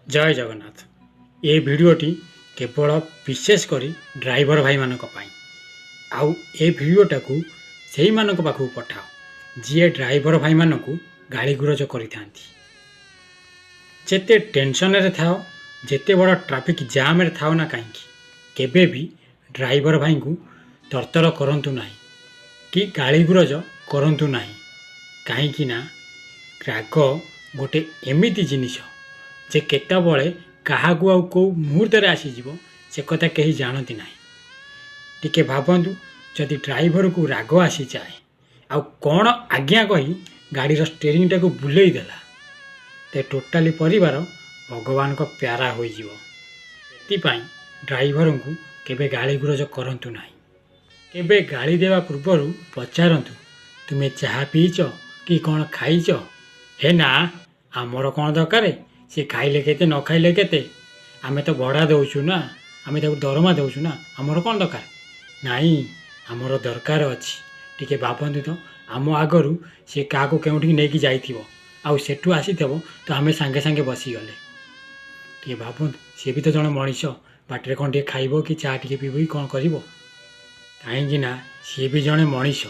जय जगन्नाथ। ये भिडियोटी केवल विशेषकर ड्राइवर भाई मानक पाई। आउ ए भिडियोटा को सही मानक पाखु पठाओ जी ड्राइवर भाई मानक गाली गुरज करते जेते टेंशन रे थाओ जेते बड़ ट्रैफिक जाम रे थाओ ना कहीं केबे भी ड्राइवर भाई को तरतर करंतु नहीं कि गाली गुरज करंतु नहीं। कहीं ना राग गोटे एमिति जिनिस जे केतबले काहाकू आउ को मुहूर्त आसीज से कथा कहीं जानती ना। टिके भावतु जदि ड्राइवर को राग आसी जाए आउ कौन आज्ञा कही गाड़ी स्टेरिंग टाक बुले देला ते टोटाली परिवार भगवान को प्यारा हो ड्राइवर को केबे गाली गुरज करंतु ना। केबे गाली देवा पूर्वर पचारतु तुम्हें चाह पीच कि कौन खाइच हे ना आमर कौन दरकार सी खाइले केते न खाइले केते आमे तो भड़ा दौचु ना आमे ताको दरमा दौचु ना आमर कौन दरकार नाई आमर दरकार अच्छी टिके भावतु तो आम आगरू सी क्या केउठी नहीं जाइथिबो आउ सेठू आसीथबो तो आमे सांगे सांगे बसीगले टे भावतु सी भी तो जड़े मनीष बाटे कौन टे खाइबो कि चा टे पीब कि कौन करिवो कहीं सी भी जड़े मनीष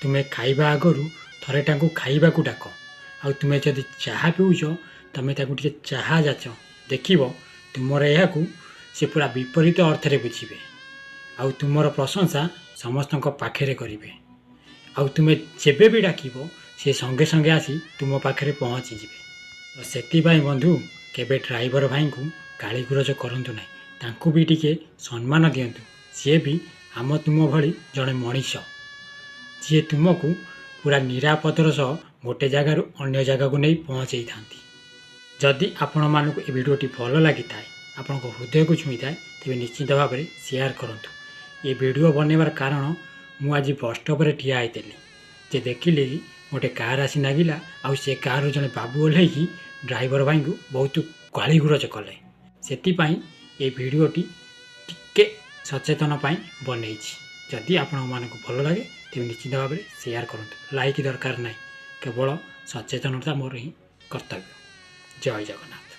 तुम्हें खाइबा आगरू थरे टाँग खाइबा को डाक आउ तुम्हें जदि चाह पीउछ तमें ताकू टे चाह जाच देख तुमर यह सी पूरा विपरीत अर्थ रे बुझे आउ तुमर प्रशंसा समस्त पाखे करेंगे आउ तुम्हें जेबे भी डाक सी संगे संगे आसी तुम पाखे पहुँची जाए। तो से बंधु केबे ड्राइवर भाई को गाली गुरज करंतु ना तांकू भी टिके सम्मान दिंतु सी भी आम तुम भली जड़े मनीष जी तुमको पूरा निरापदर सह गोटे जगार अन्य जगह को नहीं पहुँचे था। जदि आपण मानक ए भिडियोटी भल लगी था आपण हृदय को छुई थाए तेज निश्चित भाव में शेयर करूँ। ये वीडियो बनइबार कारण मु आज बस स्टॉप रे ठिया होती जे देखिली कि गोटे कार आसी नागिला आउ से कार जड़े बाबू ओह्लैकी ड्राइवर भाई को बहुत गाली गुरज कले से ये भिडियोटी टिके सचेतन बनई। जदि आपण मानक भल लगे तेज निश्चित भाव में शेयर करूँ। लाइक दरकार ना केवल सचेतनता मोर ही कर्तव्य। जय जगन्नाथ।